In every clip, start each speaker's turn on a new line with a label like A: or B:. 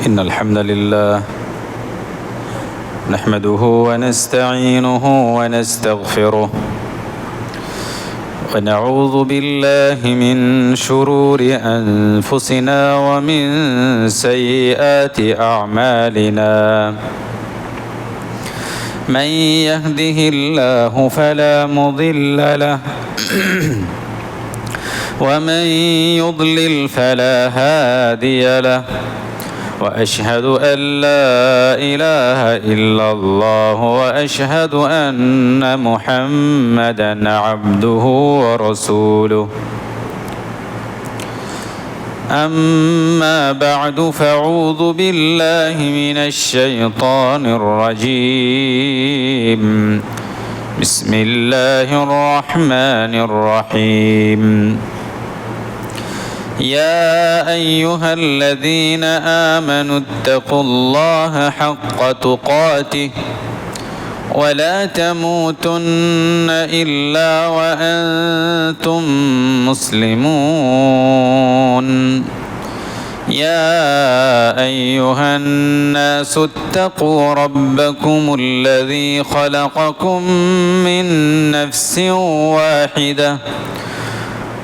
A: إن الحمد لله نحمده ونستعينه ونستغفره ونعوذ بالله من شرور أنفسنا ومن سيئات أعمالنا من يهده الله فلا مضل له ومن يضلل فلا هادي له وأشهد أن لا إله إلا الله وأشهد أن محمدًا عبده ورسوله أما بعد فأعوذ بالله من الشيطان الرجيم بسم الله الرحمن الرحيم يا أيها الذين آمنوا اتقوا الله حق تقاته ولا تموتن إلا وأنتم مسلمون يا أيها الناس اتقوا ربكم الذي خلقكم من نفس واحدة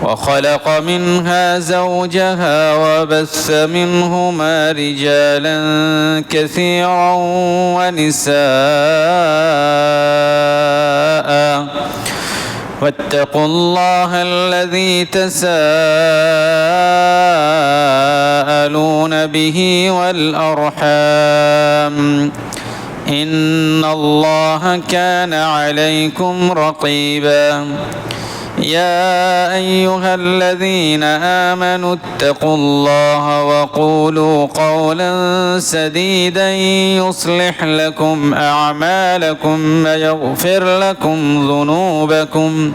A: وخلق منها زوجها وبث منهما رجالا كثيرا ونساء واتقوا الله الذي تساءلون به والأرحام إن الله كان عليكم رقيبا يا أيها الذين آمنوا اتقوا الله وقولوا قولا سديدا يصلح لكم أعمالكم ويغفر لكم ذنوبكم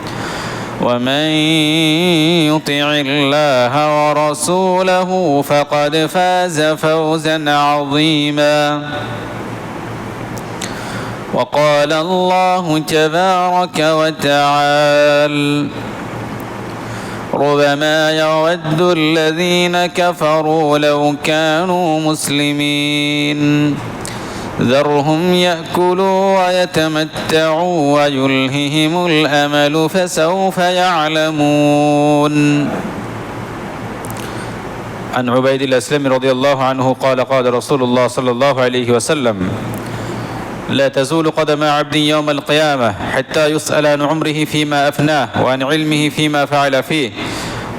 A: ومن يطع الله ورسوله فقد فاز فوزا عظيما وقال الله تبارك وتعالى ربما يود الذين كفروا لو كانوا مسلمين ذرهم يأكلوا ويتمتعوا ويلههم الأمل فسوف يعلمون عن عبيد الله الأسلمي رضي الله عنه قال قال رسول الله صلى الله عليه وسلم لا تزول قدم عبد يوم القيامة حتى يسأل عن عمره فيما أفناه وعن علمه فيما فعل فيه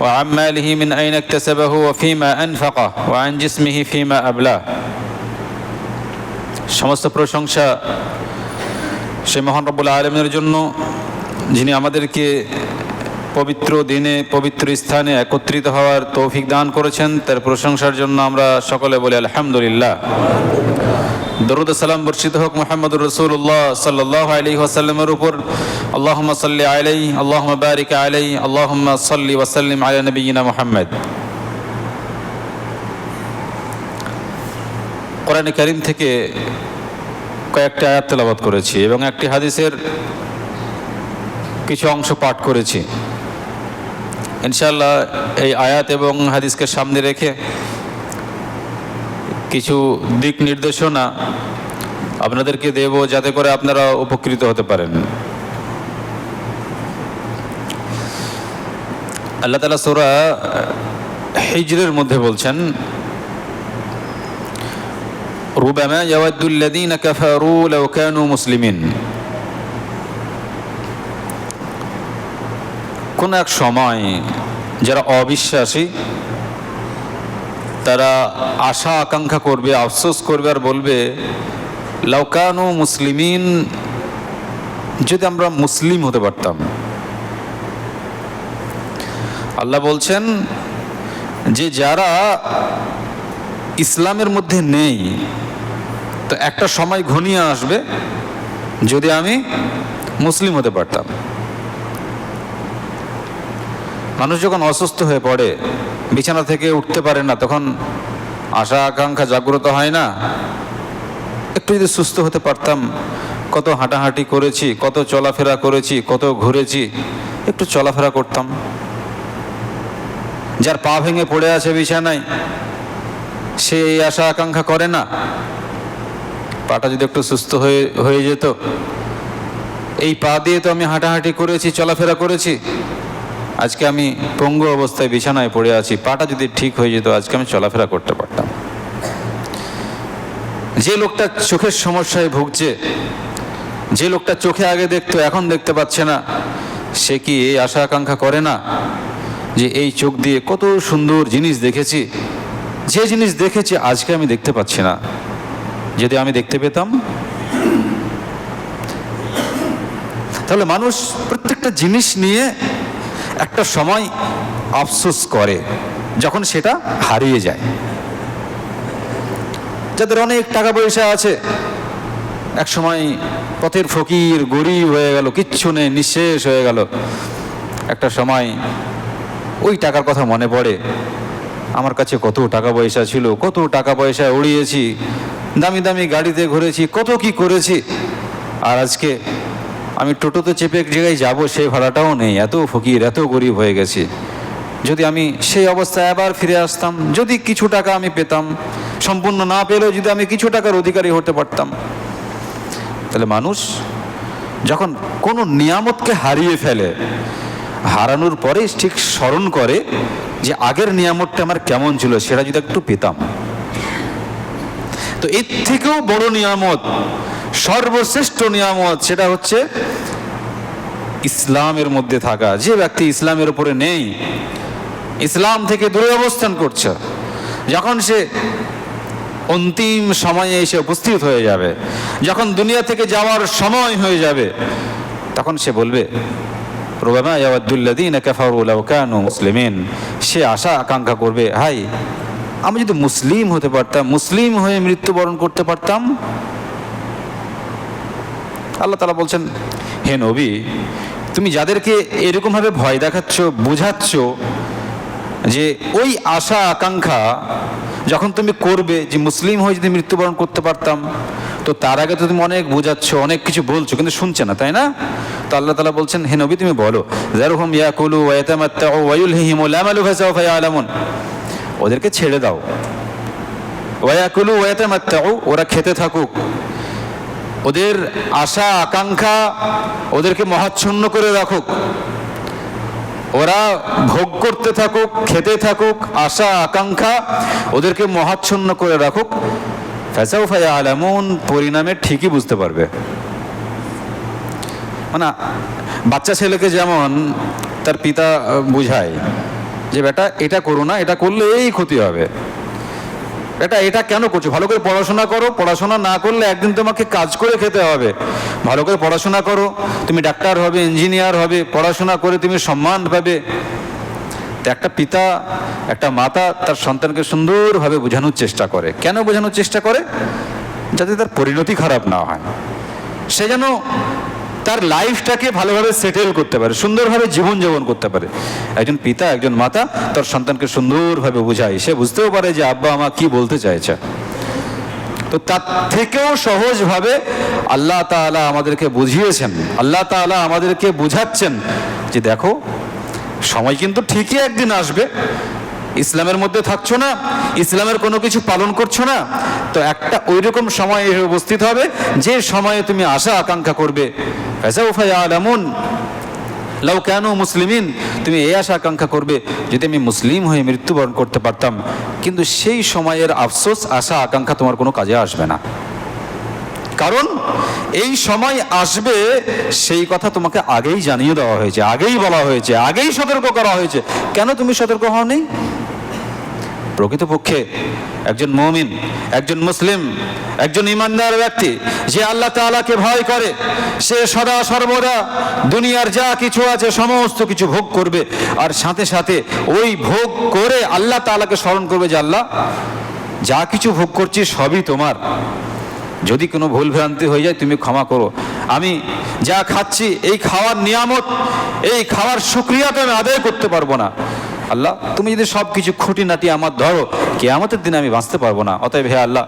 A: وعن ماله من أين اكتسبه وفيما أنفقه وعن جسمه فيما أبلاه সমস্ত প্রশংসা সেই মহান রব্বুল আলামিনের জন্য যিনি আমাদেরকে পবিত্র দিনে পবিত্র স্থানে একত্রিত হওয়ার তৌফিক দান করেছেন। তার প্রশংসার জন্য আমরা সকলে বলি আলহামদুলিল্লাহ। দরুদ ও সালাম বর্ষিত হোক মুহাম্মদুর রাসূলুল্লাহ সাল্লাল্লাহু আলাইহি ওয়াসাল্লামের উপর। আল্লাহুম্মা সাল্লি আলাইহি আল্লাহুম্মা বারিক আলাইহি আল্লাহুম্মা সাল্লি ওয়া সাল্লিম আলা নবিয়িনা মুহাম্মদ। কোরআনে কারীম থেকে কয়েকটা আয়াত তেলাওয়াত করেছি এবং একটি হাদিসের কিছু অংশ পাঠ করেছি। ইনশাআল্লাহ এই আয়াত এবং হাদিসকে সামনে রেখে কিছু দিক নির্দেশনা আপনাদেরকে দেব যাতে করে আপনারা উপকৃত হতে পারেন। আল্লাহ তাআলা সূরা হিজরের মধ্যে বলছেন রুবামা ইয়াওয়াদ্দুল্লাযীনা কাফারু লাও কানু মুসলিমিন। কোন এক সময় যারা অবিশ্বাসী তারা আশা আকাঙ্ক্ষা করবে, আফসোস করবে আর বলবে লাউ কানু মুসলিমিন, যদি আমরা মুসলিম হতে পারতাম। আল্লাহ বলছেন যে যারা ইসলামের মধ্যে নেই তো একটা সময় ঘনিয়ে আসবে যদি আমি মুসলিম হতে পারতাম। মানুষ যখন অসুস্থ হয়ে পড়ে, বিছানা থেকে উঠতে পারে না, তখন আশা আকাঙ্ক্ষা জাগ্রত হয় না? একটু যদি সুস্থ হতে পারতাম, কত হাঁটাহাঁটি করেছি, কত চলাফেরা করেছি, কত ঘুরেছি, একটু চলাফেরা করতাম। যার পা ভেঙে পড়ে আছে বিছানায়, সে এই আশা আকাঙ্ক্ষা করে না, পাটা যদি একটু সুস্থ হয়ে যেত, এই পা দিয়ে তো আমি হাঁটাহাঁটি করেছি, চলাফেরা করেছি, আজকে আমি পঙ্গু অবস্থায় বিছানায় পড়ে আছি, পাটা যদি ঠিক হয়ে যেত আজকে আমি চলাফেরা করতে পারতাম। যে লোকটা চোখের সমস্যায় ভুগছে, যে লোকটা চোখে আগে দেখতো এখন দেখতে পাচ্ছে না, সে কি এই আশা আকাঙ্ক্ষা করে না যে এই চোখ দিয়ে কত সুন্দর জিনিস দেখেছি, যে জিনিস দেখেছি আজকে আমি দেখতে পাচ্ছি না, যদি আমি দেখতে পেতাম? তাহলে মানুষ প্রত্যেকটা জিনিস নিয়ে একটা সময় আফসোস করে যখন সেটা হারিয়ে যায়। যাদের অনেক টাকা পয়সা আছে, এক সময় পথের ফকির, গরিব হয়ে গেল, কিচ্ছু নেই, নিঃশেষ হয়ে গেল, একটা সময় ওই টাকার কথা মনে পড়ে, আমার কাছে কত টাকা পয়সা ছিল, কত টাকা পয়সা উড়িয়েছি, দামি দামি গাড়িতে ঘুরেছি, কত কি করেছি, আর আজকে আমি টোটোতে চেপে এক জায়গায় যাবো সেই ভাড়াটাও নেই, এত ফকির, এত গরিব হয়ে গেছি। যদি আমি সেই অবস্থায় আবার ফিরে আসতাম, যদি কিছু টাকা আমি পেতাম, সম্পূর্ণ না পেলেও যদি আমি কিছু টাকার অধিকারী হতে পারতাম। তাহলে মানুষ যখন কোনো নিয়ামতকে হারিয়ে ফেলে, হারানোর পরে ঠিক স্মরণ করে যে আগের নিয়ামতটা আমার কেমন ছিল, সেটা যদি একটু পেতাম। তো এর থেকেও বড় নিয়ামত, সর্বশ্রেষ্ঠ নিয়ামত, সেটা হচ্ছে ইসলামের মধ্যে থাকা। যে ব্যক্তি ইসলামের উপরে নেই, ইসলাম থেকে দূরে অবস্থান করছে, যখন সে অন্তিম সময়ে এসে উপস্থিত হয়ে যাবে, যখন দুনিয়া থেকে যাওয়ার সময় হয়ে যাবে, তখন সে বলবে রুবামা ইয়াওয়াদ্দুল্লাযীনা কাফারু লাউ কানু মুসলিমিন। সে আশা আকাঙ্ক্ষা করবে, হাই আমি যদি মুসলিম হতে পারতাম, মুসলিম হয়ে মৃত্যুবরণ করতে পারতাম। আল্লাহ তাআলা বলছেন, হে নবী, তুমি যাদেরকে এরকমভাবে ভয় দেখাচ্ছ, বুঝাচ্ছ যে ওই আশা আকাঙ্ক্ষা যখন তুমি করবে যে মুসলিম হয়ে যদি মৃত্যুবরণ করতে পারতাম, তো তার আগে তো তুমি অনেক বোঝাচ্ছ, অনেক কিছু বলছো, কিন্তু শুনছে না, তাই না? তো আল্লাহ তাআলা বলছেন, হে নবী তুমি বলো, যারহুম ইয়াকুলু ওয়া ইয়াতামাত্তাউ ওয়া ইউলহিহিমুল আমালু ফাসাওফা ইয়ালামুন। ওদেরকে ছেড়ে দাও, ওয়া ইয়াকুলু ওয়া ইয়াতামাত্তাউ, ওরা খেতে থাকুক, ওদের আশা আকাঙ্ক্ষা ওদেরকে মহাচ্ছন্ন করে রাখুক, ওরা ভোগ করতে থাকুক, খেতে থাকুক, আশা আকাঙ্ক্ষা ওদেরকে মহাচ্ছন্ন করে রাখুক। ফাসাউফা ইয়ালামুন, পরিণামে ঠিকই বুঝতে পারবে। মানে বাচ্চা ছেলেকে যেমন তার পিতা বুঝায় যে বেটা এটা করো না, এটা করলে এই ক্ষতি হবে, এটা কেন করছো, ভালো করে পড়াশোনা করো, পড়াশোনা না করলে একদিন তোমাকে কাজ করে খেতে হবে, ভালো করে পড়াশোনা করো, তুমি ডাক্তার হবে, ইঞ্জিনিয়ার হবে, পড়াশোনা করে তুমি সম্মান পাবে। তো একটা পিতা, একটা মাতা তার সন্তানকে সুন্দরভাবে বোঝানোর চেষ্টা করে। কেন বোঝানোর চেষ্টা করে? যাতে তার পরিণতি খারাপ না হয়, সে যেন তার লাইফটাকে ভালোভাবে সেটেল করতে পারে, সুন্দরভাবে জীবনযাপন করতে পারে। একজন পিতা, একজন মাতা তার সন্তানকে সুন্দরভাবে বোঝায়, সে বুঝতেও পারে যে আব্বা আমা কি বলতে চাইছে। তো তার থেকেও সহজভাবে আল্লাহ তাআলা আমাদেরকে বুঝিয়েছেন, আল্লাহ তাআলা আমাদেরকে বুঝাচ্ছেন যে দেখো সময় কিন্তু ঠিকই একদিন আসবে, ইসলামের মধ্যে থাকছো না, ইসলামের কোনো কিছু পালন করছো না, তো একটা ওইরকম সময় এসে উপস্থিত হবে যে সময়ে তুমি আশা আকাঙ্ক্ষা করবে, ফাসাউফা ইয়ালামুন লাউ কানু মুসলিমিন, তুমি এই আশা আকাঙ্ক্ষা করবে যদি আমি মুসলিম হয়ে মৃত্যুবরণ করতে পারতাম। কিন্তু সেই সময়ের আফসোস, আশা আকাঙ্ক্ষা তোমার কোনো কাজে আসবে না, কারণ এই সময় আসবে সেই কথা তোমাকে আগেই জানিয়ে দেওয়া হয়েছে, আগেই বলা হয়েছে, আগেই সতর্ক করা হয়েছে। কেন তুমি সতর্ক হওনি? প্রকৃতপক্ষে একজন মুমিন, একজন মুসলিম, একজন ইমানদার ব্যক্তি যে আল্লাহ তাআলাকে ভয় করে, সে সদা সর্বদা দুনিয়ার যা কিছু আছে সমস্ত কিছু ভোগ করবে, আর সাথে সাথে ওই ভোগ করে আল্লাহ তাআলাকে স্মরণ করবে যে আল্লাহ যা কিছু ভোগ করছি সবই তোমার, যদি কোনো ভুল ভ্রান্তি হয়ে যায় তুমি ক্ষমা করো, আমি যা খাচ্ছি এই খাওয়ার নিয়ামত, এই খাওয়ার শুকরিয়া তো আমি আদায় করতে পারবো না, আল্লাহ তুমি যদি সব কিছু খুঁটিনাটি আমার ধরো, কিয়ামতের দিনে আমি বাঁচতে পারবো না। অতএব হে আল্লাহ,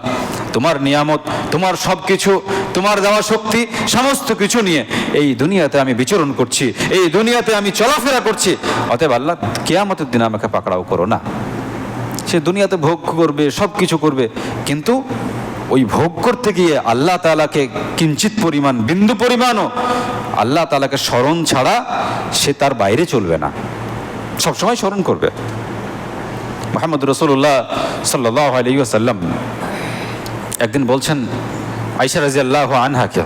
A: তোমার নিয়ামত, তোমার সব কিছু, তোমার দেওয়া শক্তি, সমস্ত কিছু নিয়ে এই দুনিয়াতে আমি বিচরণ করছি, এই দুনিয়াতে আমি চলাফেরা করছি, অতএব আল্লাহ কিয়ামতের দিনে আমাকে পাকড়াও করো না। সে দুনিয়াতে ভোগ করবে, সব কিছু করবে, কিন্তু ওই ভোগ করতে গিয়ে আল্লাহ তাআলাকে কিঞ্চিত পরিমাণ, বিন্দু পরিমাণও আল্লাহ তাআলাকে স্মরণ ছাড়া সে তার বাইরে চলবে না, সবসময় স্মরণ করবে। মুহাম্মদ রাসূলুল্লাহ সাল্লাল্লাহু আলাইহি ওয়াসাল্লাম একদিন বলছেন আয়েশা রাদিয়াল্লাহু আনহাকে,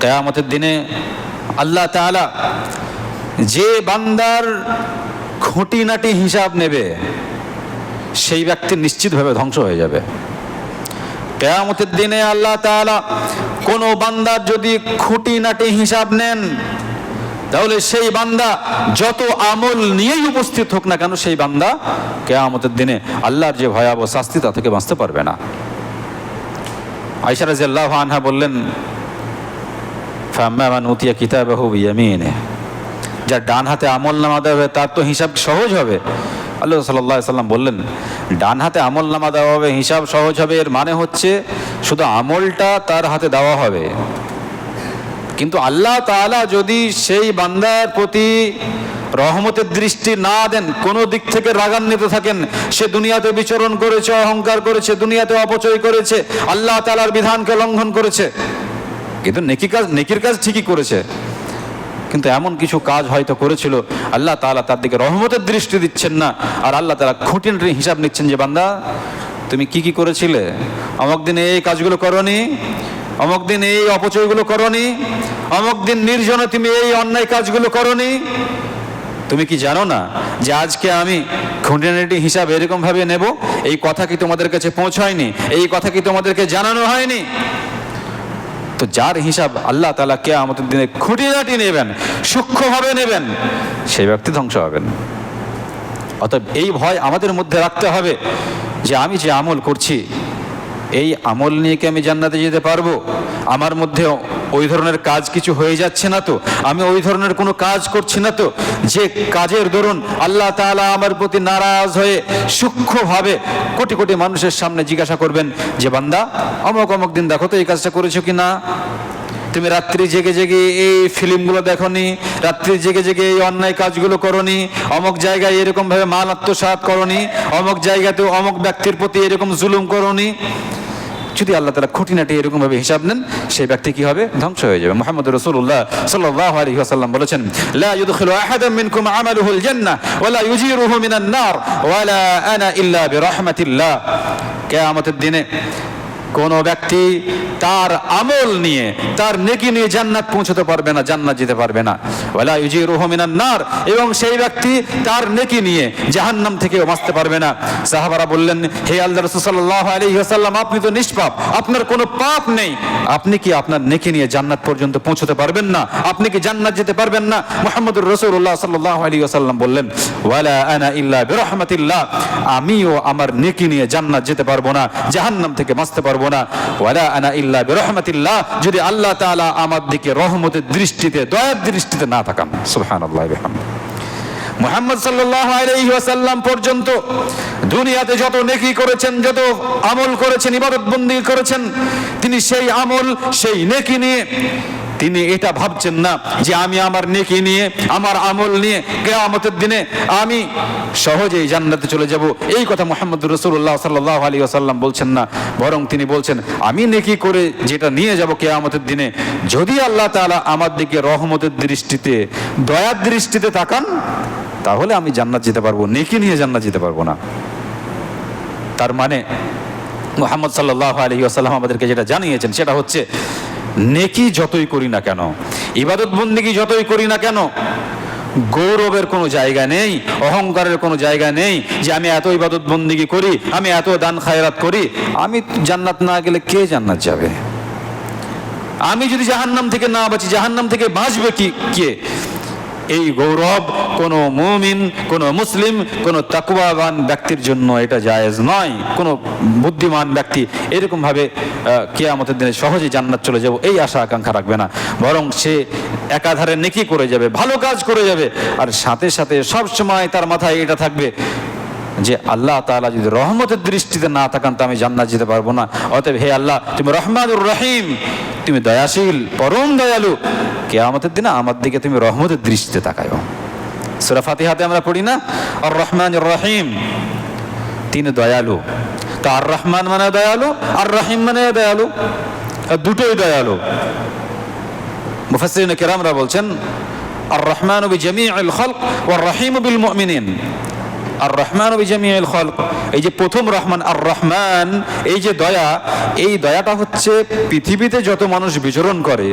A: কিয়ামতের দিনে আল্লাহ তাআলা যে বান্দার খুঁটিনাটি হিসাব নেবে সেই ব্যক্তি নিশ্চিতভাবে ধ্বংস হয়ে যাবে। কিয়ামতের দিনে আল্লাহ তাআলা কোনো বান্দার যদি খুঁটিনাটি হিসাব নেন, তাহলে সেই বান্দা যত আমল নিয়েই উপস্থিত হোক না কেন, সেই বান্দা কিয়ামতের দিনে আল্লাহর যে ভয়াবহ শাস্তি তা থেকে বাঁচতে পারবে না। আয়েশা রাদিয়াল্লাহু আনহা বললেন, ফাম্মা মান উতিয়া কিতাবাহু বিয়ামিনিহি, যার ডান হাতে আমল নামা দেওয়া হবে তার তো হিসাব সহজ হবে। আল্লাহ সাল্লাল্লাহু আলাইহি সাল্লাম বললেন, ডান হাতে আমল নামা দেওয়া হবে, হিসাব সহজ হবে, এর মানে হচ্ছে শুধু আমলটা তার হাতে দেওয়া হবে। কিন্তু আল্লাহ তাআলা যদি সেই বান্দার প্রতি রহমতের দৃষ্টি না দেন, কোনো দিক থেকে রাগান্বিত থাকেন, সে দুনিয়াতে বিচরণ করেছে, অহংকার করেছে, দুনিয়াতে অপচয় করেছে, আল্লাহ তাআলার বিধানকে লঙ্ঘন করেছে, কিন্তু নেকির কাজ ঠিকই করেছে, কিন্তু এমন কিছু কাজ হয়তো করেছিল আল্লাহ তাআলা তার দিকে রহমতের দৃষ্টি দিচ্ছেন না, আর আল্লাহ তাআলা খুঁটিনাটি হিসাব নিচ্ছেন যে বান্দা তুমি কি কি করেছিলে, অমুক দিন এই কাজগুলো করনি, অমুক দিন এই অপচয়গুলো করনি, অমুক দিন নির্জনে তুমি এই অন্যায় কাজগুলো করনি। তুমি কি জানো না যে আজকে আমি খুঁটিনাটি হিসাব এরকম ভাবে নেব? এই কথা কি তোমাদের কাছে পৌঁছায়নি? এই কথা কি তোমাদেরকে জানানো হয়নি? তো যার হিসাব আল্লাহ তাআলা কিয়ামতের দিনে খুঁটিনাটি নেবেন, সূক্ষ্মভাবে নেবেন, সেই ব্যক্তি ধ্বংস হবেন। অতএব এই ভয় আমাদের মধ্যে রাখতে হবে যে আমি যে আমল করছি, এই আমল নিয়ে কি আমি জান্নাতে যেতে পারবো? আমার মধ্যে ওই ধরনের কাজ কিছু হয়ে যাচ্ছে না তো? আমি ওই ধরনের কোনো কাজ করছি না তো যে কাজের দরুন আল্লাহ তাআলা আমার প্রতি নারাজ হয়ে সূক্ষ্মভাবে কোটি কোটি মানুষের সামনে জিজ্ঞাসা করবেন যে বান্দা অমুক অমুক দিন দেখো তো এই কাজটা করেছো কি না? তুমি রাত্রি জেগে জেগে এই ফিল্মগুলো দেখোনি, রাত্রি জেগে জেগে এই অন্যায় কাজগুলো করনি, অমুক জায়গায় এরকম ভাবে মাল আত্মসাৎ করনি, অমুক জায়গাতেও অমুক ব্যক্তির প্রতি এরকম জুলুম করনি। যদি আল্লাহ তাআলা খুঁটিনাটি এরকম ভাবে হিসাব নেন, সেই ব্যক্তি কি হবে? ধ্বংস হয়ে যাবে। মুহাম্মদ রাসূলুল্লাহ সাল্লাল্লাহু আলাইহি ওয়াসাল্লাম বলেছেন, লা ইউদখিলু আহাদাম মিনকুম আমালুহুল জান্নাহ ওয়া লা ইউজিরুহু মিনান নার ওয়া লা আনা ইল্লা বিরাহমাতিল্লাহ। কিয়ামতের দিনে কোন ব্যক্তি তার আমল নিয়ে, তার নেকি নিয়ে জান্নাত পৌঁছতে পারবে না, জান্নাত যেতে পারবে না। ওয়ালা ইউজিরুহু মিনান নার, এবং সেই ব্যক্তি তার নেকি নিয়ে জাহান্নাম থেকেও বাঁচতে পারবে না। সাহাবারা বললেন, হে আল্লাহর রাসূল সাল্লাল্লাহু আলাইহি ওয়াসাল্লাম, আপনি তো নিষ্পাপ, আপনার কোনো পাপ নেই, আপনি কি আপনার নেকি নিয়ে জান্নাত পর্যন্ত পৌঁছতে পারবেন না? আপনি কি জান্নাত যেতে পারবেন না? মুহাম্মদুর রাসূলুল্লাহ সাল্লাল্লাহু আলাইহি ওয়াসাল্লাম বললেন, ওয়ালা আনা ইল্লা বিরাহমাতিল্লাহ, আমিও আমার নেকি নিয়ে জান্নাত যেতে পারবো না, জাহান্নাম থেকে বাঁচতে পারবো না। ওয়ালা আনা ইল্লা বিরাহমাতিল্লাহ, যদি আল্লাহ তাআলা আমার দিকে রহমতের দৃষ্টিতে, দয়ার দৃষ্টিতে না তাকান। সুবহানাল্লাহ ওয়া বিহামদিহি। মুহাম্মদ সাল্লাল্লাহু আলাইহি ওয়াসাল্লাম পর্যন্ত দুনিয়াতে যত নেকি করেছেন, যত আমল করেছেন, ইবাদত বন্দেগী করেছেন, তিনি সেই আমল, সেই নেকি নিয়ে তিনি এটা ভাবছেন না যে আমি আমার নেকি নিয়ে, আমার আমল নিয়ে কিয়ামতের দিনে আমি সহজেই জান্নাতে চলে যাব। এই কথা মুহাম্মদুর রাসূলুল্লাহ সাল্লাল্লাহু আলাইহি ওয়াসাল্লাম বলছেন না, বরং তিনি বলছেন আমি নেকি করে যেটা নিয়ে যাব কিয়ামতের দিনে, যদি আল্লাহ তাআলা আমার দিকে রহমতের দৃষ্টিতে, দয়ার দৃষ্টিতে তাকান, তাহলে আমি জান্নাত যেতে পারবো, নেকি নিয়ে জান্নাত যেতে পারবো না। তার মানে মুহাম্মদ সাল্লাল্লাহু আলাইহি ওয়াসাল্লাম আমাদেরকে যেটা জানিয়েছেন সেটা হচ্ছে, নেকি যতই করি না কেন, ইবাদত বন্দেগী যতই করি না কেন, গৌরবের কোনো জায়গা নেই, অহংকারের কোনো জায়গা নেই যে আমি এত ইবাদত বন্দেগী করি, আমি এত দান খায়রাত করি, আমি জান্নাত না গেলে কে জান্নাত যাবে? আমি যদি জাহান্নাম থেকে না বাঁচি, জাহান্নাম থেকে বাঁচবে কে? এই গৌরব কোনো মুমিন, কোনো মুসলিম, কোনো তাকওয়াবান ব্যক্তির জন্য এটা জায়েজ নয়। কোনো বুদ্ধিমান ব্যক্তি এরকম ভাবে কিয়ামতের দিনে সহজে জান্নাত চলে যাব এই আশা আকাঙ্ক্ষা রাখবে না, বরং সে একাধারে নেকি করে যাবে, ভালো কাজ করে যাবে, আর সাথে সাথে সব সময় তার মাথায় এটা থাকবে যে আল্লাহ তাআলা যদি রহমতের দৃষ্টিতে না তাকান তো আমি জান্নাত যেতে পারবো না। অতএব হে আল্লাহ, তুমি রহমানুর রহিম, তুমি দয়াশীল, পরম দয়ালু, কিয়ামতের দিনে আমার দিকে তুমি রহমতের দৃষ্টিতে তাকাও। সূরা ফাতিহাতে আমরা পড়ি না, আর রহমানুর রহিম, তিনি দয়ালু। তো আর রহমান মানে দয়ালু, আর রহিম মানে দয়ালু, দুটোই দয়ালু। মুফাসসিরিন কিরামরা বলছেন আর রহমানু বিজামিইল খালক ওয়ার রহিমু বিল মুমিনিন। আর রহমানু বিজামিইল খালক, এই যে প্রথম রহমান আর রহমান, এই যে দয়া, এই দয়াটা হচ্ছে পৃথিবীতে যত মানুষ বিচরণ করে,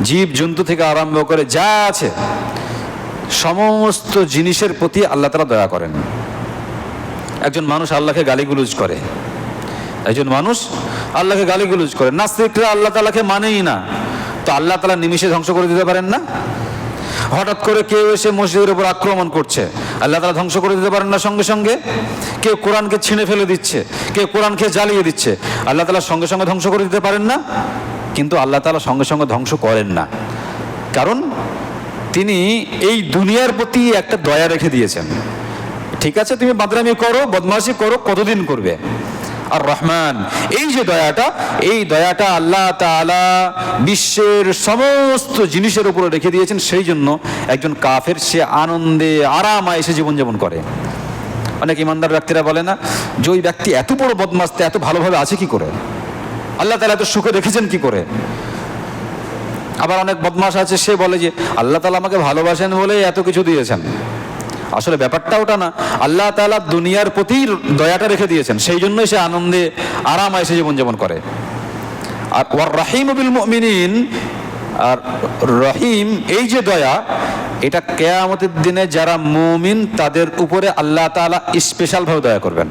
A: জীব জন্তু থেকে আরম্ভ করে যা আছে সমস্ত জিনিসের প্রতি আল্লাহ তাআলা দয়া করেন। একজন মানুষ আল্লাহকে গালিগুলোজ করে, একজন মানুষ আল্লাহকে গালিগুলোজ করে, নাস্তিকরা আল্লাহ তাআলাকে মানেই না, তো আল্লাহ তাআলা নিমিষে ধ্বংস করে দিতে পারেন না? হঠাৎ করে কেউ এসে মসজিদের উপর আক্রমণ করছে, আল্লাহ তাআলা ধ্বংস করে দিতে পারেন না সঙ্গে সঙ্গে? কেউ কোরআনকে ছিঁড়ে ফেলে দিচ্ছে, কেউ কোরআনকে জ্বালিয়ে দিচ্ছে, আল্লাহ তাআলা সঙ্গে সঙ্গে ধ্বংস করে দিতে পারেন না? কিন্তু আল্লাহ তাআলা সঙ্গে সঙ্গে ধ্বংস করেন না, কারণ তিনি এই দুনিয়ার প্রতি একটা দয়া রেখে দিয়েছেন। ঠিক আছে, তুমি বাদরামি করো, বদমাশি করো, কতদিন করবে? আর রহমান, এই যে দয়াটা, এই দয়াটা আল্লাহ তাআলা বিশ্বের সমস্ত জিনিসের উপরে রেখে দিয়েছেন। সেই জন্য একজন কাফের সে আনন্দে আরাম আয়েশে জীবনযাপন করে। অনেক ইমানদার ব্যক্তিরা বলে না যে ওই ব্যক্তি এত বড় বদমাশ এত ভালোভাবে আছে কি করে, আল্লাহ তাআলা এত সুখে রেখেছেন কি করে? আবার অনেক বদমাশ আছে, সে বলে যে আল্লাহ তাআলা আমাকে ভালোবাসেন বলে এত কিছু দিয়েছেন। আসলে ব্যাপারটা ওটা না, আল্লাহ তাআলা দুনিয়ার প্রতি দয়াটা রেখে দিয়েছেন, সেই জন্যই সে আনন্দে আরাম আয়েশে জীবনযাপন করে। আর ওয়ার রহিম বিল মুমিনিন, আর রহিম এই যে দয়া, এটা কিয়ামতের দিনে যারা মুমিন তাদের উপরে আল্লাহ তাআলা স্পেশালভাবে দয়া করবেন।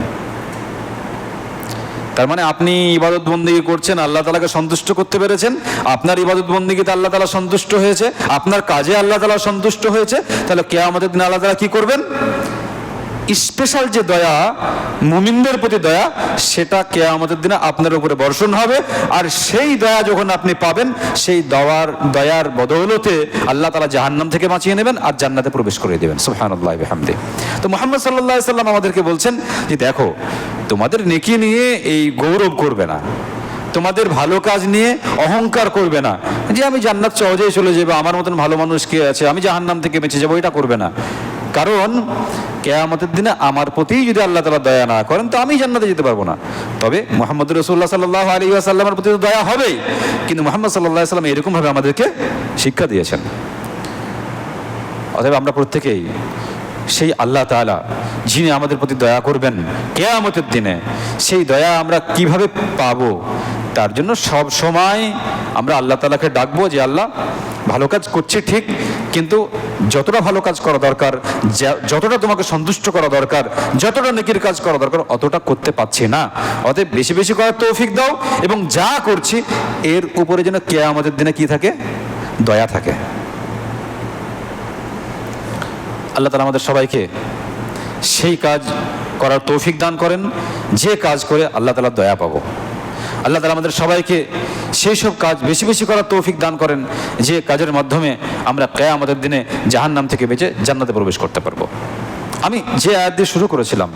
A: তার মানে আপনি ইবাদত বন্দেগী করছেন, আল্লাহ তাআলাকে সন্তুষ্ট করতে পেরেছেন, আপনার ইবাদত বন্দেগীতে আল্লাহ তাআলা সন্তুষ্ট হয়েছে, আপনার কাজে আল্লাহ তাআলা সন্তুষ্ট হয়েছে, তাহলে কিয়ামতের দিনে আল্লাহ তাআলা কি করবেন? স্পেশাল যে দয়া, মুমিনদের প্রতি দয়া, সেটা কিয়ামতের দিনে আপনার উপরে বর্ষণ হবে। আর সেই দয়া যখন আপনি পাবেন, সেই দয়ার বদৌলতে আল্লাহ তাআলা জাহান্নাম থেকে বাঁচিয়ে নেবেন আর জান্নাতে প্রবেশ করে দেবেন। সুবহানাল্লাহি ওয়া বিহামদিহি। তো মুহাম্মদ সাল্লাল্লাহু আলাইহি সাল্লাম আমাদেরকে বলছেন যে দেখো, তোমাদের নেকি নিয়ে এই গৌরব করবে না, তোমাদের ভালো কাজ নিয়ে অহংকার করবে না, যে আমি জান্নাত সহজেই চলে যাবো, আমার মতন ভালো মানুষ কে আছে, আমি জাহান্নাম থেকে বেঁচে যাবো, এটা করবে না। কারণ কিয়ামতের দিনে আমার প্রতি যদি আল্লাহ তাআলা দয়া না করেন তো আমি জান্নাতে যেতে পারবো না। তবে মুহাম্মদ রাসূলুল্লাহ সাল্লাল্লাহু আলাইহি ওয়াসাল্লামের প্রতি তো দয়া হবেই, কিন্তু মুহাম্মদ সাল্লাল্লাহু আলাইহি ওয়াসাল্লাম এরকম ভাবে আমাদেরকে শিক্ষা দিয়েছেন। অতএব আমরা প্রত্যেকেই সেই আল্লাহ তাআলা যিনি আমাদের প্রতি দয়া করবেন কিয়ামতের দিনে, সেই দয়া আমরা কিভাবে পাবো, তার জন্য সব সময় আমরা আল্লাহ তাআলাকে ডাকবো যে আল্লাহ, ভালো কাজ করছি ঠিক, কিন্তু যতটা ভালো কাজ করা দরকার, যতটা তোমাকে সন্তুষ্ট করা দরকার, যতটা নেকির কাজ করা দরকার, অতটা করতে পারছি না। অতএব বেশি বেশি করার তৌফিক দাও, এবং যা করছি এর উপরে যেন কিয়ামতের দিনে কি থাকে? দয়া থাকে। আল্লাহ তাআলা আমাদের সবাইকে সেই কাজ করার তৌফিক দান করেন যে কাজ করে আল্লাহ তাআলা দয়া পাবো। আল্লাহ তাআলা আমাদের সবাইকে সেই সব কাজ বেশি বেশি করার তৌফিক দান করেন যে কাজের মাধ্যমে আমরা কিয়ামতের দিনে জাহান্নাম থেকে বেঁচে জান্নাতে প্রবেশ করতে পারবো। আমি যে আয়াত দিয়ে শুরু করেছিলাম,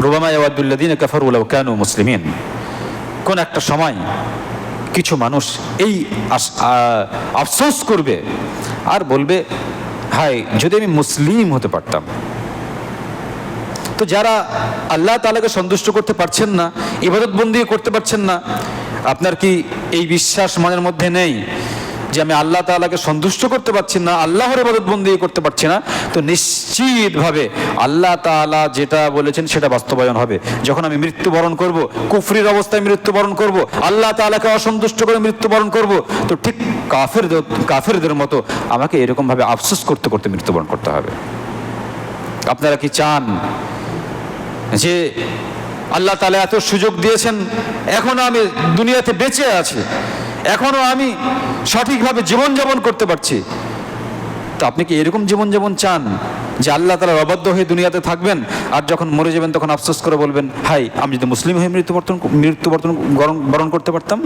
A: রুবামা ইয়াওয়াদুল্লাযীনা কাফারু লাউ কানু মুসলিমিন, কোন একটা সময় কিছু মানুষ এই আফসোস করবে আর বলবে, হায় যদি আমি মুসলিম হতে পারতাম। তো যারা আল্লাহ তাআলাকে সন্তুষ্ট করতে পারছেন না, ইবাদত বন্দি করতে পারছেন না, আপনার কি এই বিশ্বাস মনের মধ্যে নেই যে আমি আল্লাহ তাআলাকে সন্তুষ্ট করতে পারছি না, আল্লাহর ইবাদত বন্দি করতে পারছি না? তো নিশ্চিতভাবে আল্লাহ তাআলা যেটা বলেছেন সেটা বাস্তবায়ন হবে। যখন আমি মৃত্যুবরণ করব, কুফরির অবস্থায় মৃত্যুবরণ করব, আল্লাহ তাআলাকে অসন্তুষ্ট করে মৃত্যুবরণ করব, তো ঠিক কাফেরদের মতো আমাকে এরকমভাবে আফসোস করতে করতে মৃত্যুবরণ করতে হবে। আপনারা কি চান যে আল্লাহ তাআলা এত সুযোগ দিয়েছেন, এখনো আমি দুনিয়াতে বেঁচে আছি, এখনো আমি সঠিকভাবে জীবনযাপন করতে পারছি, তো আপনি কি এরকম জীবনযাপন চান যে আল্লাহ তাআলার অবাধ্য হয়ে দুনিয়াতে থাকবেন আর যখন মরে যাবেন তখন আফসোস করে বলবেন, হাই আমি যদি মুসলিম হয়ে মৃত্যুবরণ করতে পারতাম?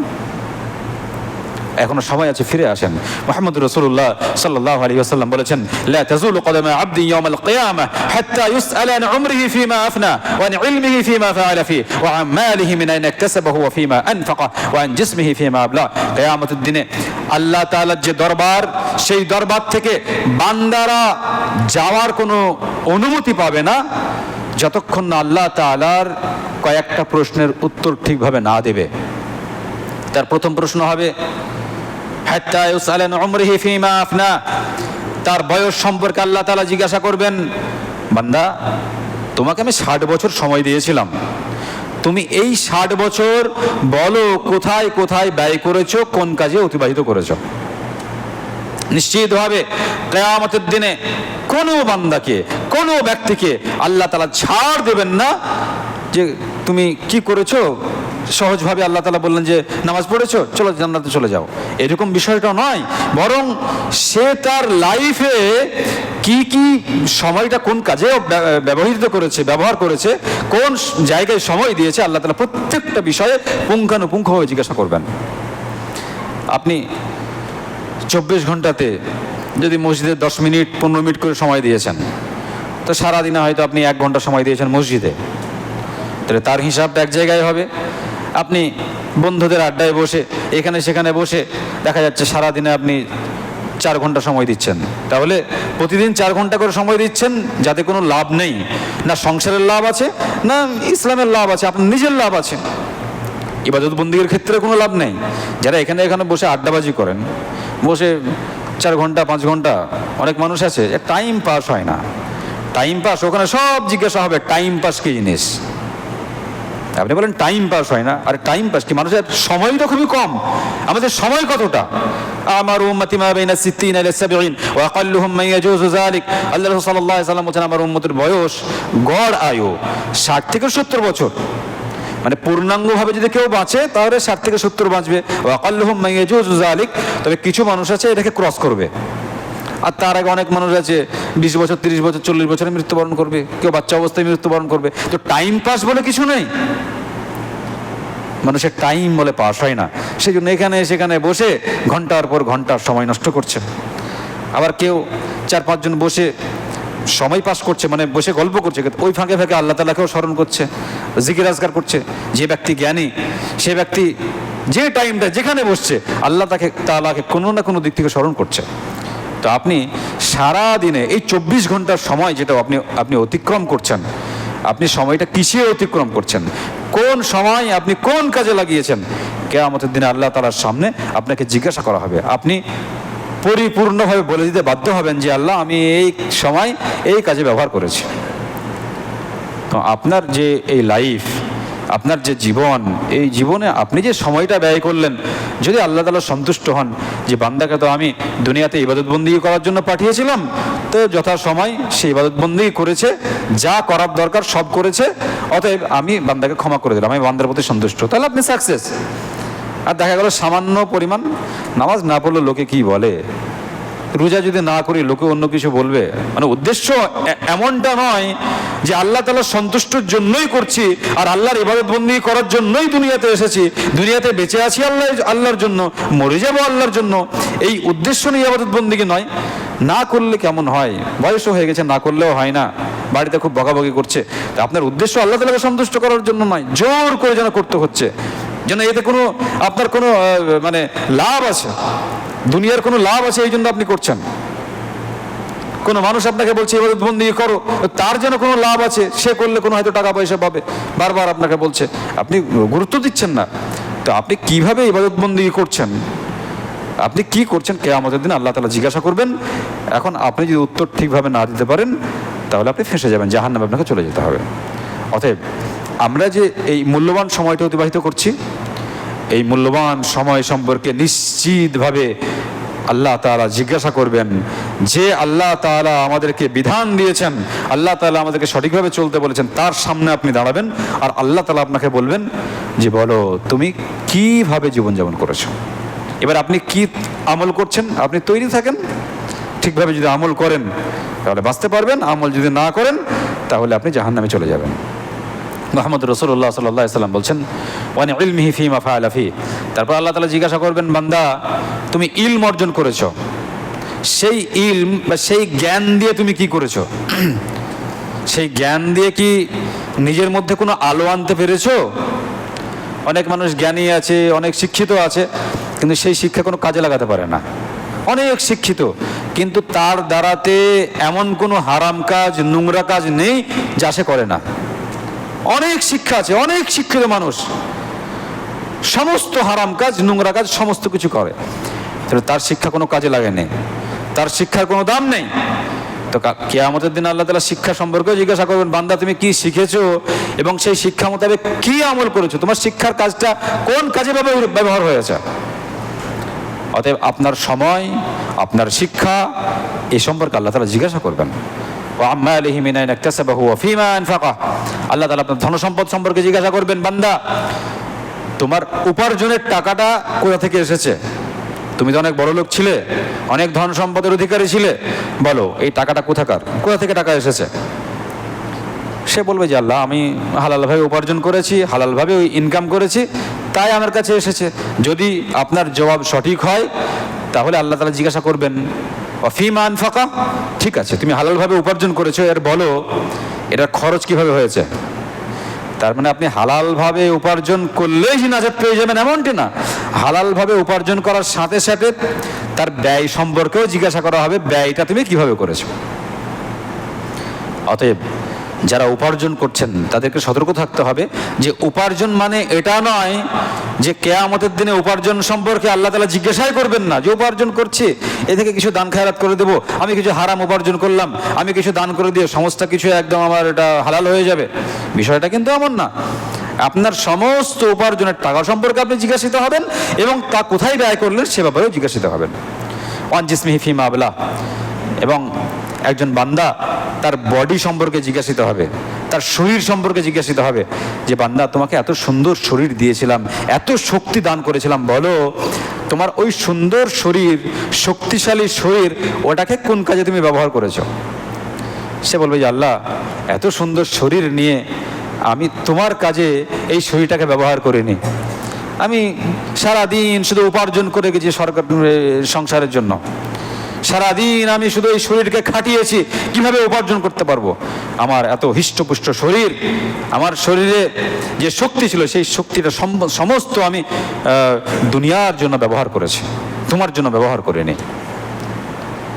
A: এখনো সময় আছে, ফিরে আসেন। মুহাম্মদ রাসূলুল্লাহ সাল্লাল্লাহু আলাইহি ওয়াসাল্লাম বলেছেন, লা তাযুলু কদামা আবদি ইয়াওমাল কিয়ামাহ হাত্তা ইউসআলা আন উমরিহি ফীমা আফনা ওয়া আন ইলমিহি ফীমা ফাআলা ফীহি ওয়া আন মালিহি মিন আইনা ইকতাসাবাহু ওয়া ফীমা আনফাকা ওয়া আন জিসমিহি ফীমা আবলা। কিয়ামতের দিনে আল্লাহ তাআলার যে দরবার, সেই দরবার থেকে বান্দারা যাওয়ার কোনো অনুমতি পাবে না যতক্ষণ না আল্লাহ তাআলার কয়েকটা প্রশ্নের উত্তর ঠিকভাবে না দেবে। তার প্রথম প্রশ্ন হবে হাত্তা ইউসআলা আন উমরিহি ফীমা আফনা, তার বয়স সম্পর্কে আল্লাহ তাআলা জিজ্ঞাসা করবেন, বান্দা তোমাকে আমি 60 বছর সময় দিয়েছিলাম, তুমি এই 60 বছর বলো কোথায় কোথায় ব্যয় করেছো, কোন কাজে অতিবাহিত করেছো। নিশ্চিতভাবে কিয়ামতের দিনে কোনো বান্দাকে, কোনো ব্যক্তিকে আল্লাহ তাআলা ছাড় দেবেন না যে তুমি কি করেছো। সহজভাবে আল্লাহ তাআলা বললেন যে নামাজ পড়েছো, চলো জান্নাতে চলে যাও, এরকম বিষয়টা নয়। বরং সে তার লাইফে কি কি সময়টা কোন কাজে ব্যবহার করেছে, কোন জায়গায় সময় দিয়েছে, আল্লাহ তাআলা প্রত্যেকটা বিষয়ে পুঙ্খানুপুঙ্খভাবে জিজ্ঞাসা করবেন। আপনি 24 ঘন্টাতে যদি মসজিদে 10 মিনিট 15 মিনিট করে সময় দিয়েছেন, তো সারাদিনে হয়তো আপনি 1 ঘন্টা সময় দিয়েছেন মসজিদে, তাহলে তার হিসাবটা এক জায়গায় হবে। আপনি বন্ধুদের আড্ডায় বসে এখানে সেখানে বসে দেখা যাচ্ছে সারাদিনে আপনি 4 ঘন্টা সময় দিচ্ছেন, তাহলে প্রতিদিন 4 ঘন্টা করে সময় দিচ্ছেন যাতে কোনো লাভ নেই, না সংসারের লাভ আছে না ইসলামের লাভ আছে, আপনার নিজের লাভ আছে। ইবাদত বন্দিগের ক্ষেত্রে কোনো লাভ নেই। যারা এখানে বসে আড্ডাবাজি করেন, বসে 4 ঘন্টা 5 ঘন্টা, অনেক মানুষ আছে টাইম পাস হয় না। টাইম পাস, ওখানে সব জিজ্ঞাসা হবে টাইম পাস কি জিনিস। আপনি বলেন টাইম পাস হয় না, আর টাইম পাস কি? মানুষের সময় তো খুবই কম। আমাদের সময় কতটা? আমার উম্মতি মা বাইনা 60 ইলা 70 ওয়া আকাল্লুহুম মান ইয়াজুজু যালিক। আল্লাহ রাসূল সাল্লাল্লাহু আলাইহি ওয়াসাল্লাম বলেন আমার উম্মতের বয়স গড় আয়ু 60 থেকে 70 বছর। মানে পূর্ণাঙ্গভাবে যদি কেউ বাঁচে তাহলে 60 থেকে 70 বাঁচবে। ওয়া আকাল্লুহুম মান ইয়াজুজু যালিক, তবে কিছু মানুষ আছে এটাকে ক্রস করবে। আর তার আগে অনেক মানুষ আছে 20 বছর 30 বছর 40 বছরে মৃত্যুবরণ করবে, কেউ বাচ্চা অবস্থায় মৃত্যুবরণ করবে। তো টাইম পাস বলে কিছু নেই, মানুষের টাইম বলে পাস হয় না। সেই জন্য এখানে সেখানে বসে ঘন্টার পর ঘন্টার সময় নষ্ট করছে। আবার কেউ 4-5 জন বসে সময় পাস করছে, মানে বসে গল্প করছে, ওই ফাঁকে ফাঁকে আল্লাহ তাআলাকেও স্মরণ করছে, জিকির আজকার করছে। যে ব্যক্তি জ্ঞানী সে ব্যক্তি যে টাইমটা যেখানে বসছে আল্লাহ তাআলাকে কোনো না কোনো দিক থেকে স্মরণ করছে। তো আপনি সারা দিনে এই 24 ঘন্টার সময় যেটা আপনি অতিক্রম করছেন, আপনি সময়টা কিসে অতিক্রম করছেন, কোন সময় আপনি কোন কাজে লাগিয়েছেন, কিয়ামতের দিনে আল্লাহ তাআলার সামনে আপনাকে জিজ্ঞাসা করা হবে। আপনি পরিপূর্ণভাবে বলে দিতে বাধ্য হবেন যে আল্লাহ আমি এই সময় এই কাজে ব্যবহার করেছি। তো আপনার যে এই লাইফ, আপনার যে জীবন, এই জীবনে আপনি যে সময়টা ব্যয় করলেন, যদি আল্লাহ তাআলা সন্তুষ্ট হন যে বান্দাকে তো আমি দুনিয়াতে ইবাদতবন্দি করার জন্য পাঠিয়েছিলাম, তো যথাসময় সে ইবাদতবন্দি করেছে, যা করার দরকার সব করেছে, অতএব আমি বান্দাকে ক্ষমা করে দিলাম, আমি বান্দার প্রতি সন্তুষ্ট, তাহলে আপনি সাকসেস। আর দেখা গেল সামান্য পরিমাণ নামাজ না পড়লে লোকে কি বলে, রোজা যদি না করি লোকে অন্য কিছু বলবে, মানে উদ্দেশ্য এমনটা নয় যে আল্লাহ তাআলার সন্তুষ্টির জন্যই করছি আর আল্লাহর ইবাদতবন্দি করার জন্যই দুনিয়াতে এসেছি, দুনিয়াতে বেঁচে আছি আল্লাহর জন্য, মরে যাব আল্লাহর জন্য, এই উদ্দেশ্য নিয়ে ইবাদতবন্দি নয়। না করলে কেমন হয়, বয়সও হয়ে গেছে, না করলেও হয় না, বাড়িতে খুব বকাবকি করছে, তা আপনার উদ্দেশ্য আল্লাহ তাআলাকে সন্তুষ্ট করার জন্য নয়, জোর করে যেন করতে হচ্ছে, যেন এতে কোনো আপনার কোনো মানে লাভ আছে, দুনিয়ার কোনো লাভ আছে এই জন্য আপনি করছেন। কোনো মানুষ আপনাকে বলছে ইবাদতবন্দি করো, তার যেন কোনো লাভ আছে, সে করলে কোনো হয়তো টাকা পয়সা পাবে, বারবার আপনাকে বলছে, আপনি গুরুত্ব দিচ্ছেন না। তো আপনি কিভাবে ইবাদতবন্দি করছেন, আপনি কি করছেন, কিয়ামতের দিন আল্লাহ তাআলা জিজ্ঞাসা করবেন। এখন আপনি যদি উত্তর ঠিকভাবে না দিতে পারেন তাহলে আপনি ফেঁসে যাবেন, জাহান্নামে আপনাকে চলে যেতে হবে। অতএব আমরা যে এই মূল্যবান সময়টা অতিবাহিত করছি, এই মূল্যবান সময় সম্পর্কে নিশ্চিতভাবে আল্লাহ তাআলা জিজ্ঞাসা করবেন। যে আল্লাহ তাআলা আমাদেরকে বিধান দিয়েছেন, আল্লাহ তাআলা আমাদেরকে সঠিকভাবে চলতে বলেছেন, তার সামনে আপনি দাঁড়াবেন আর আল্লাহ তাআলা আপনাকে বলবেন যে বলো তুমি কিভাবে জীবনযাপন করেছো। এবার আপনি কি আমল করছেন, আপনি তৈরি থাকেন, ঠিকভাবে যদি আমল করেন তাহলে বাঁচতে পারবেন, আমল যদি না করেন তাহলে আপনি জাহান্নামে চলে যাবেন। মুহাম্মদ রাসূলুল্লাহ সাল্লাল্লাহু আলাইহি ওয়াসাল্লাম বলছেন ওয়ান ইলমিহি ফীমা ফাআলা ফি, তারপর আল্লাহ তাআলা জিজ্ঞাসা করবেন বান্দা তুমি ইলম অর্জন করেছো, সেই ইলম বা সেই জ্ঞান দিয়ে তুমি কি করেছো, সেই জ্ঞান দিয়ে কি নিজের মধ্যে কোনো আলো আনতে পেরেছো? অনেক মানুষ জ্ঞানী আছে, অনেক শিক্ষিত আছে, কিন্তু সেই শিক্ষা কোনো কাজে লাগাতে পারে না। অনেক শিক্ষিত কিন্তু তার দ্বারাতে এমন কোনো হারাম কাজ, নোংরা কাজ নেই যা সে করে না। অনেক শিক্ষা আছে, অনেক শিক্ষিত মানুষ সমস্ত হারাম কাজ, নোংরা কাজ সমস্ত কিছু করে, তাহলে তার শিক্ষা কোনো কাজে লাগেনি, তার শিক্ষার কোনো দাম নেই। তো কিয়ামতের দিন আল্লাহ তাআলা শিক্ষা সম্পর্কেও জিজ্ঞাসা করবেন, বান্দা তুমি কি শিখেছো এবং সেই শিক্ষা মোতাবেক কি আমল করেছো, তোমার শিক্ষার কাজটা কোন কাজে ব্যবহার হয়েছে। অতএব আপনার সময়, আপনার শিক্ষা এই সম্পর্কে আল্লাহ তাআলা জিজ্ঞাসা করবেন। আল্লাহ তাআলা আপনার ধন সম্পদ সম্পর্কে জিজ্ঞাসা করবেন, বান্দা তোমার উপার্জনের টাকাটা কোথা থেকে এসেছে? তুমি তো অনেক বড় লোক ছিলে, অনেক ধন সম্পদের অধিকারী ছিলে, বলো এই টাকাটা কোথাকার, কোথা থেকে টাকা এসেছে? সে বলবে যে আল্লাহ আমি হালালভাবে উপার্জন করেছি, হালালভাবে ওই ইনকাম করেছি, তাই আমার কাছে এসেছে। যদি আপনার জবাব সঠিক হয় তাহলে আল্লাহ তাআলা জিজ্ঞাসা করবেন ফিমা আনফাকা, ঠিক আছে তুমি হালালভাবে উপার্জন করেছো, এর বলো এটা খরচ কিভাবে হয়েছে। তার মানে আপনি হালালভাবে উপার্জন করলেই নাজাত পেয়ে যাবেন এমনটি না, হালালভাবে উপার্জন করার সাথে সাথে তার ব্যয় সম্পর্কেও জিজ্ঞাসা করা হবে, ব্যয়টা তুমি কিভাবে করেছো। অতএব যারা উপার্জন করছেন তাদেরকে সতর্ক থাকতে হবে যে উপার্জন মানে এটা নয় যে কিয়ামতের দিনে উপার্জন সম্পর্কে আল্লাহ তাআলা জিজ্ঞাসাই করবেন না, যে উপার্জন করছি এ থেকে কিছু দান খায়রাত করে দেবো, আমি কিছু হারাম উপার্জন করলাম, আমি কিছু দান করে দিয়ে সমস্ত কিছু একদম আমার এটা হালাল হয়ে যাবে, বিষয়টা কিন্তু এমন না। আপনার সমস্ত উপার্জনের টাকা সম্পর্কে আপনি জিজ্ঞাসিত হবেন এবং তা কোথায় ব্যয় করলেন সে ব্যাপারেও জিজ্ঞাসিত হবেন। ওয়ান জিসমিহি ফিমা আবলা, এবং একজন বান্দা তার বডি সম্পর্কে জিজ্ঞাসিত হবে, তার শরীর সম্পর্কে জিজ্ঞাসিত হবে যে বান্দা তোমাকে এত সুন্দর শরীর দিয়েছিলাম, এত শক্তি দান করেছিলাম, বলো তোমার ওই সুন্দর শরীর, শক্তিশালী শরীর, ওটাকে কোন কাজে তুমি ব্যবহার করেছো। সে বলবে যে আল্লাহ এত সুন্দর শরীর নিয়ে আমি তোমার কাজে এই শরীরটাকে ব্যবহার করিনি, আমি সারাদিন শুধু উপার্জন করে গেছি সরকার সংসারের জন্য, সারাদিন আমি শুধু এই শরীরকে খাটিয়েছি, কিভাবে উপার্জন করতে পারবো। আমার এত হৃষ্টপুষ্ট শরীর, আমার শরীরে যে শক্তি ছিল সেই শক্তিটা সমস্ত আমি দুনিয়ার জন্য ব্যবহার করেছি, তোমার জন্য ব্যবহার করিনি।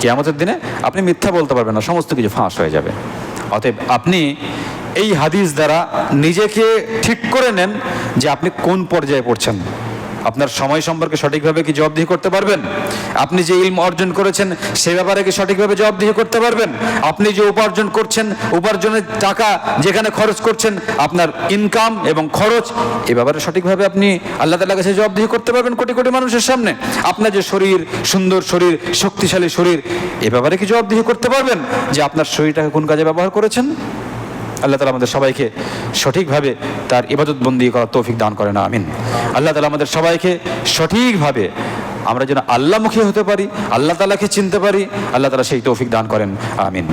A: কিয়ামতের দিনে আপনি মিথ্যা বলতে পারবেন না, সমস্ত কিছু ফাঁস হয়ে যাবে। অতএব আপনি এই হাদিস দ্বারা নিজেকে ঠিক করে নেন যে আপনি কোন পর্যায়ে পড়ছেন, আপনার সময় সম্পর্কে সঠিকভাবে কি জবাবদিহি করতে পারবেন, আপনি যে ইলম অর্জন করেছেন সে ব্যাপারে কি সঠিকভাবে জবাবদিহি করতে পারবেন, আপনি যে উপার্জন করছেন, উপার্জনের টাকা যেখানে খরচ করছেন, আপনার ইনকাম এবং খরচ এ ব্যাপারে সঠিকভাবে আপনি আল্লাহ তাআলার কাছে জবাবদিহি করতে পারবেন কোটি কোটি মানুষের সামনে। আপনার যে শরীর, সুন্দর শরীর, শক্তিশালী শরীর, এ ব্যাপারে কি জবাবদিহি করতে পারবেন যে আপনার শরীরটাকে কোন কাজে ব্যবহার করেছেন। আল্লাহ তাআলা আমাদের সবাইকে সঠিকভাবে তার ইবাদত বন্দি করার তৌফিক দান করেন, আমিন। আল্লাহ তাআলা আমাদের সবাইকে সঠিকভাবে আমরা যেন আল্লাহমুখী হতে পারি, আল্লাহ তাআলাকে চিনতে পারি, আল্লাহ তাআলা সেই তৌফিক দান করেন, আমিন।